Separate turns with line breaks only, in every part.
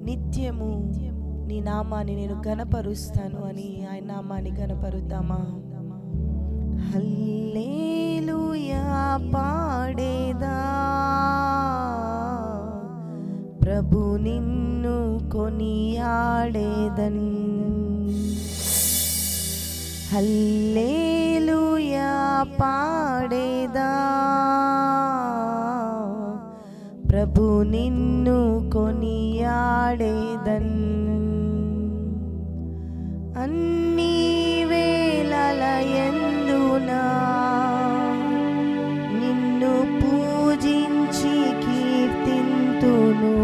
నిత్యము నీ నామాన్ని నేను ఘనపరుస్తాను అని ఆయన నామాన్ని ఘనపరుద్దామా? హల్లెలూయా పాడేదా, ప్రభు నిన్ను కొనియాడేదన్. హల్లెలూయా పాడేదా, ప్రభు నిన్ను కొనియాడేదన్. అన్ని వేళల యందునా నిన్ను పూజించి కీర్తింతును.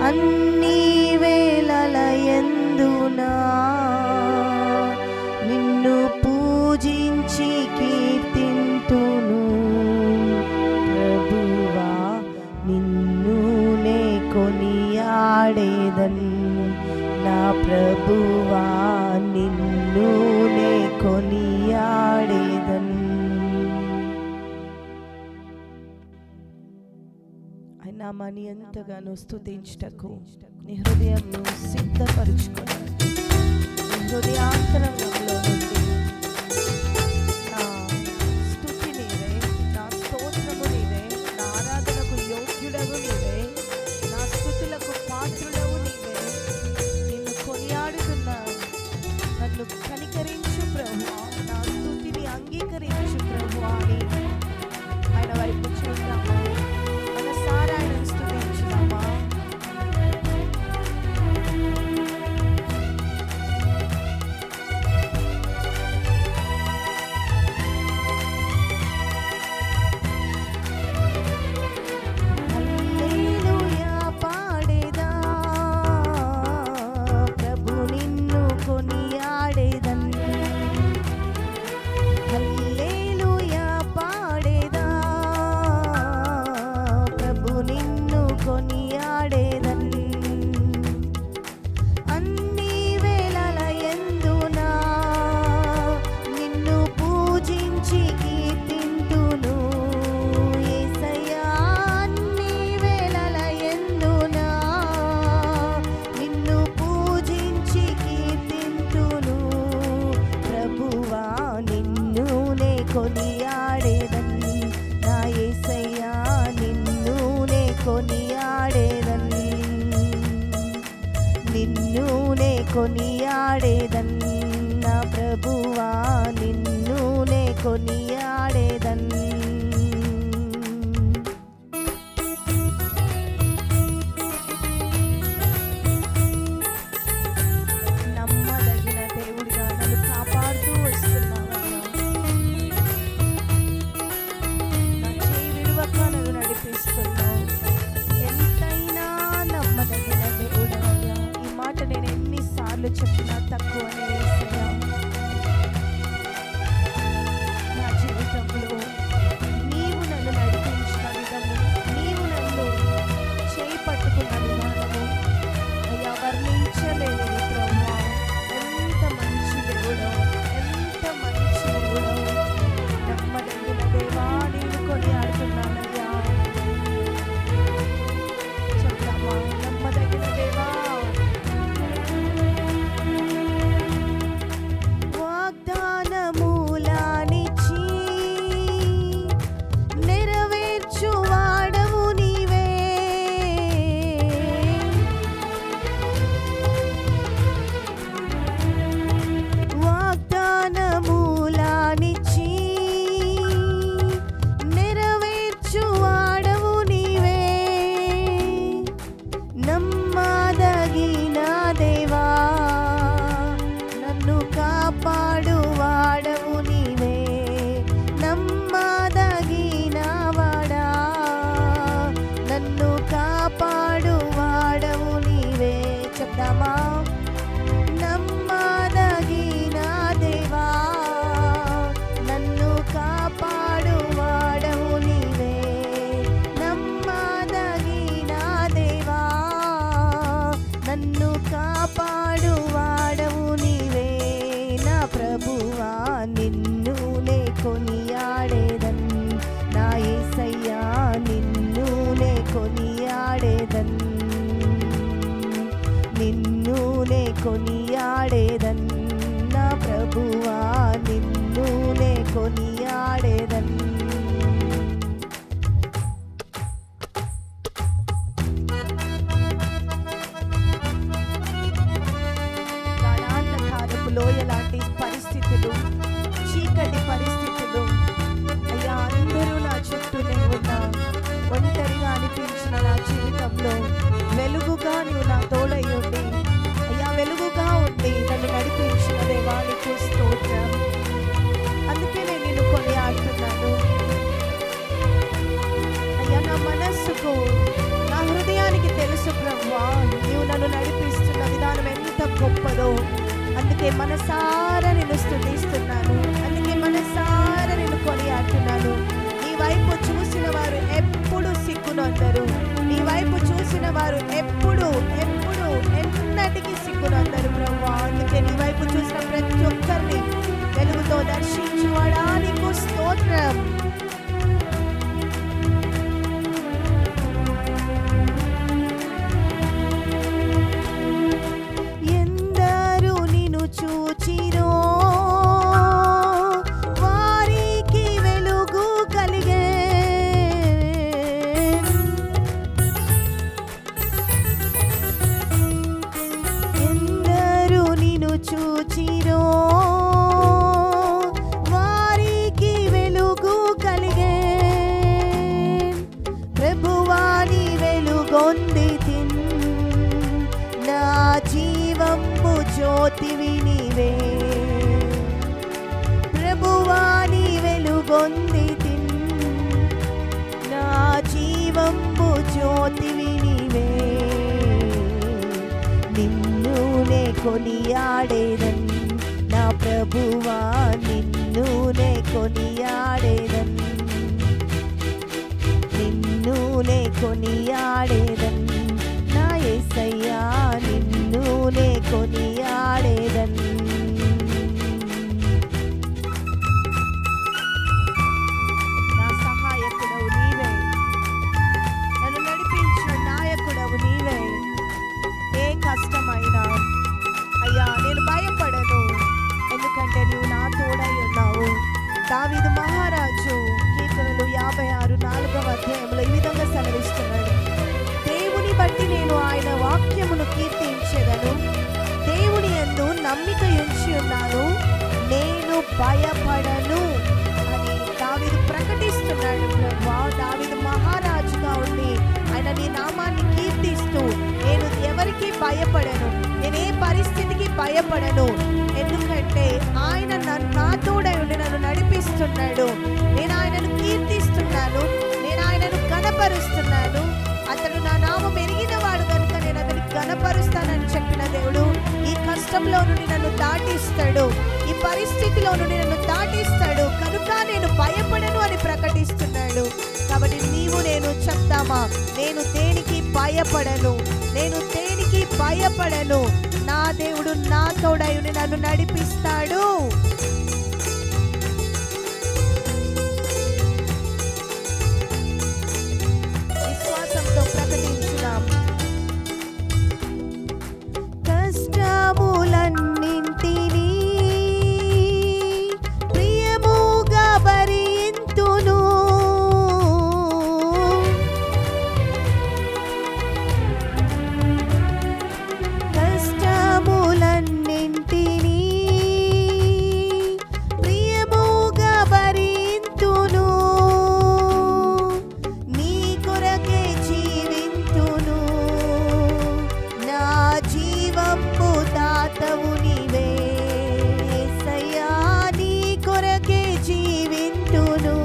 అన్ని వేళల యందునా నిన్ను పూజించి కీర్తింతును. ప్రభువా నిన్నునే కొనియాడేదన్, నా ప్రభువా నిన్నునే కొనియాడేదన్. ఆయన నామాన్ని ఎంతగానో స్తుతించుటకు నీ హృదయంను సిద్ధపరుచుకోవాలి. హృదయాంతరంగంలో నుండి నా స్తుతి నీవే, నా స్తోత్రము నీవే, నా ఆరాధనకు యోగ్యుడవు నీవే, నా స్తుతులకు పాత్రుడవు నీవే. నిన్ను కొనియాడుతున్నా, నన్ను కనికరించు ప్రభువా, నా స్తుతిని అంగీకరించు ప్రభువా అని ఆయన వైపు చూద్దామా? మనసారా ఆయనను స్తుతించుదామా? కొనియాడేదన్, నా యేసయ్యా నిన్నునే కొనియాడేదన్, నిన్నునే కొనియాడేదన్, నా ప్రభువా నిన్నునే కొనియాడేదన్. నమ్మదగిన దేవుడిగా నన్ను కాపాడుతూ వస్తున్నావయ్యా. నన్ను నడిపిస్తున్నావు. ఎంతైనా నమ్మదగిన దేవుడవయ్యా. ఈ మాట నేను ఎన్నిసార్లు చెప్పినా తక్కువనే యేసయ్యా. నా జీవితంలో నీవు నన్ను నడిపించిన విధము, నీవు నన్ను చేయి పట్టుకున్న విధానము అయ్యా వర్ణించలేని ప్రభువా. ఎంత మంచి దేవుడవు, ఎంత మంచి దేవుడవు. నమ్మదగిన దేవా నేను కొనియాడుతున్నానయ్యా. చెప్తామా? నమ్మదగిన దేవా కొనియాడేదన్ నా ప్రభువా నిన్ను నే కొనియాడేదన్. లోయ లాంటి పరిస్థితులు, చీకటి పరిస్థితులు అయ్యా అందరూ నా చుట్టూనే ఉన్నా, ఒంటరిగా అనిపించిన నా జీవితంలో వెలుగుగా నీవు నా తోడై ఉండి అయ్యా వెలుగుగా ఉండి నన్ను నడిపించిన దేవానికి స్తోత్రం. అందుకే నేను నిన్ను కొనియాడుతున్నాను అయ్యా. నా మనస్సుకు నా హృదయానికి తెలుసు ప్రభువా నీవు నన్ను నడిపిస్తున్న విధానం ఎంత గొప్పదో. అందుకే మనసారా నేను స్తుతిస్తున్నాను, అందుకే మనసారా నేను కొనియాడుతున్నాను. నీ వైపు చూసిన వారు ఎప్పుడు సిగ్గునందరు, నీ వైపు చూసిన వారు ఎప్పుడు ఎప్పుడు ఎన్నటికీ సిగ్గునందరు ప్రభువా. అందుకే నీ వైపు చూసిన ప్రతి ఒక్కరిని వెలుగుతో దర్శించువాడా నీకు స్తోత్రం. చూచిరో వారికి వెలుగు కలిగే, ఎందరూ నిన్ను చూచిరో వారికి వెలుగు కలిగే. ప్రభువా నీ వెలుగొంది నా జీవంబు జ్యోతివి నీవే. ప్రభువా నీ వెలుగొంది నా జీవంబు జ్యోతివి నీవే. నిన్ను నే కొనియాడేదన్ నా ప్రభువా నిన్ను నే కొనియాడేదన్, నిన్ను నే కొనియాడేదన్ నా యేసయ్యా నిన్ను నే కొనియాడేదన్. నా సహాయకుడవు నీవే, నన్ను నడిపించిన నాయకుడవు నీవే. ఏ కష్టమైనా అయ్యా నేను భయపడను, ఎందుకంటే నువ్వు నా తోడై ఉన్నావు. దావీదు మహారాజు కీర్తనలు 56:4 ఈ విధంగా సెలవిస్తున్నాడు, దేవుని బట్టి నేను ఆయన వాక్యమును కీర్తించెదను, దేవుని యందు నమ్మిక ఉంచి ఉన్నాను, నేను భయపడను అని దావీదు ప్రకటిస్తున్నాడు. దావీదు మహారాజుగా ఉండి ఆయన నీ నామాన్ని కీర్తిస్తూ నేను ఎవరికి భయపడను, నేను ఏ పరిస్థితికి భయపడను, ఎందుకంటే ఆయన నా తోడై ఉండి నన్ను నడిపిస్తున్నాడు, నేను ఆయనను కీర్తిస్తున్నాను, నేను ఆయనను ఘనపరుస్తున్నాను. అతడు నా నామం ఎరిగిన వాడు కనుక నేను అతనికి ఘనపరుస్తానని చెప్పిన దేవుడు ఈ కష్టంలో నుండి నన్ను దాటిస్తాడు, ఈ పరిస్థితిలో నుండి నన్ను దాటిస్తాడు కనుక నేను భయపడను అని ప్రకటిస్తున్నాడు. కాబట్టి నీవు నేను చెప్తామా, నేను దేనికి భయపడను, నేను దేనికి భయపడను, నా దేవుడు నా తోడై ఉండి నన్ను నడిపిస్తాడు. విశ్వాసంతో ప్రకటించుదాం. కష్టములన్నింటినీ ప్రియముగా భరింతును, కష్టములన్నింటినీ ప్రియముగా భరింతును, నీ కొరకే జీవింతును, నా జీవంబు దాతవు నీవే. యేసయ్యా నీ కొరకే జీవింతును,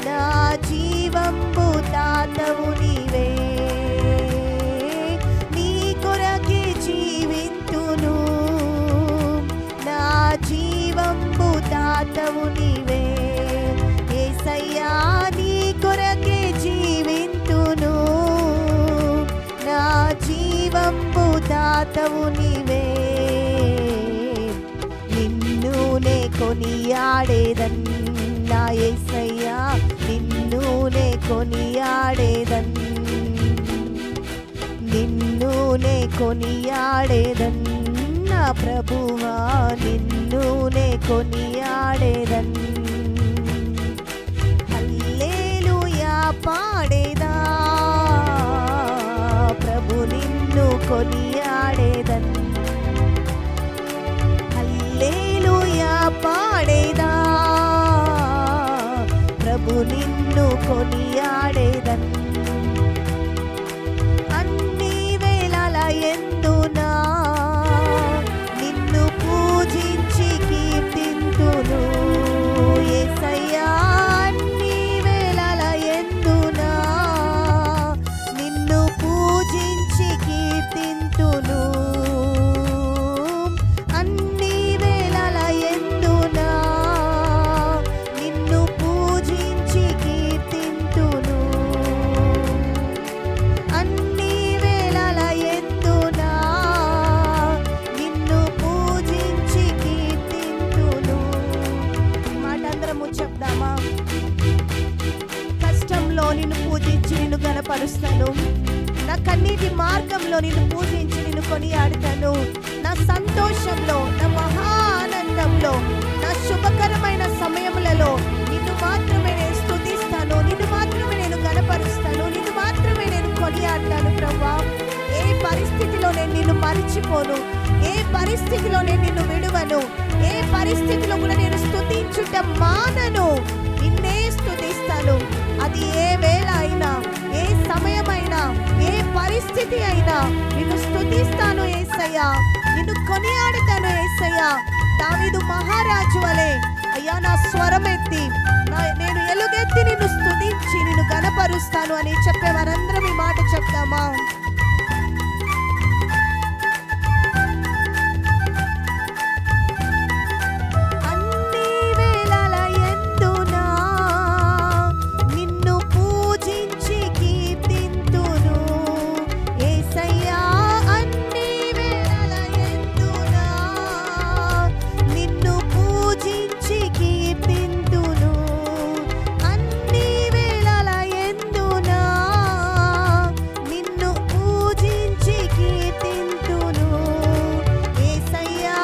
నా జీవంబు దాతవు నీవే, నీ కొరకే జీవింతును, నా జీవంబు దాతవు నీవే. యేసయ్యా నీ కొరకే జీవింతును, నా జీవంబు దాతవు నీవే. నిన్ను నే కొనియాడేదన్ నా యేసయ్యా నిన్ను నే కొనియాడేదన్, నిన్ను నే కొనియాడేదన్ నా ప్రభువా నిన్ను నే కొనియాడేదన్ హల్లెలూయా పాడేదా ప్రభు నిన్ను కొనియాడేదన్ హల్లెలూయా పాడేదా ప్రభు నిన్ను కొనియాడేదన్ అన్ని వేళల యందునా నిన్ను పూజించి కీర్తింతును యేసయ్యా అన్ని వేళల యందునా నిన్ను పూజించి కీర్తింతును అన్ని వేళల యందునా నిన్ను పూజించి కీర్తింతును అన్ని వేళల యందునా నిన్ను పూజించి కీర్తింతును. మాట అందరము చెప్దామా? కష్టంలో నిన్ను పూజించి నిన్ను గణపరుస్తాను, నా కన్నీటి మార్గంలో నిన్ను పూజించి నిన్ను కొనియాడుతాను, నా సంతోషంలో నా మహా ఆనందంలో నా శుభకరమైన సమయములలో నిన్ను మాత్రమే నేను స్తుతిస్తాను, నిన్ను మాత్రమే నేను గణపరుస్తాను, నిన్ను మాత్రమే నేను కొనియాడతాను ప్రభువా. ఏ పరిస్థితిలో నేను నిన్ను మరిచిపోను, ఏ పరిస్థితిలో నేను నిన్ను విడువను, ఏ పరిస్థితిలో కూడా నేను స్తుతించుట మానను, నిన్నే స్తుతిస్తాను. అది ఏ వేళ అయినా, ఏ సమయమైనా, ఏ పరిస్థితి అయినా నిన్ను స్తుతిస్తాను యేసయ్యా, నిన్ను కొనియాడుతాను యేసయ్యా. దావీదు మహారాజు వలె అయ్యా నా స్వరమెత్తి నేను ఎలుగెత్తి నిన్ను స్తుతించి నిన్ను గణపరుస్తాను అని చెప్పే వారందరం ఈ మాట చెప్తామా? అన్ని వేళల యందునా నిన్ను పూజించి కీర్తింతును యేసయ్యా అన్ని వేళల యందునా నిన్ను పూజించి కీర్తింతును అన్ని వేళల యందునా నిన్ను పూజించి కీర్తింతును యేసయ్యా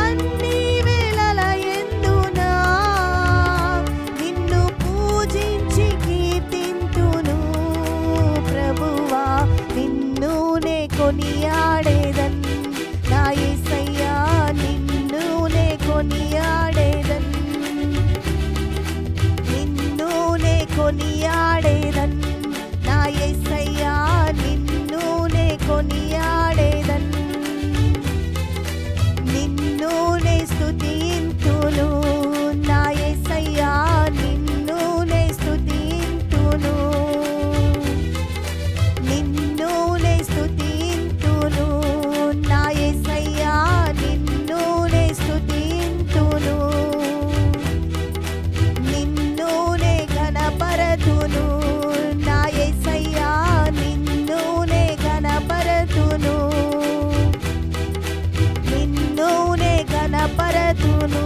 అన్ని వేళల యందునా నిన్ను పూజించి కీర్తింతును ప్రభువా నిన్ను నే కొనియాడేదన్ నా యేసయ్యా నిన్ను నే కొనియాడేదన్ నిన్ను నే కొనియాడేదన్ నా యేసయ్యా నిన్ను నే కొనియాడేదన్ నిన్ను నే స్తుతింతును నా యేసయ్యా నిన్ను నే స్తుతింతును నిన్ను నే స్తుతింతును నా యేసయ్యా నిన్ను నే స్తుతింతును నిన్ను నే ఘనపరతును నా యేసయ్యా నిన్ను నే ఘనపరతును నిన్ను నే ఘనపరతును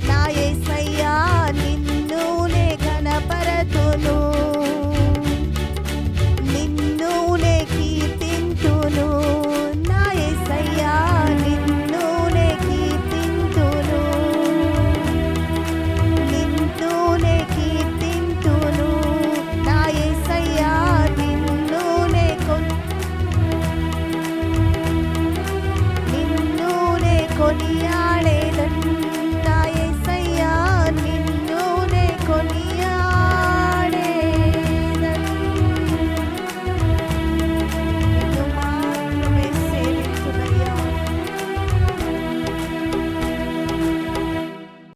నా యేసయ్యా నిన్ను నే ఘనపరతును నిన్ను నే కీర్తింతును నా యేసయ్యా నిన్ను నే కీర్తింతును నిన్ను నే కీర్తింతును నా యేసయ్యా నిన్ను నే నిన్ను నే కొనియాడేదన్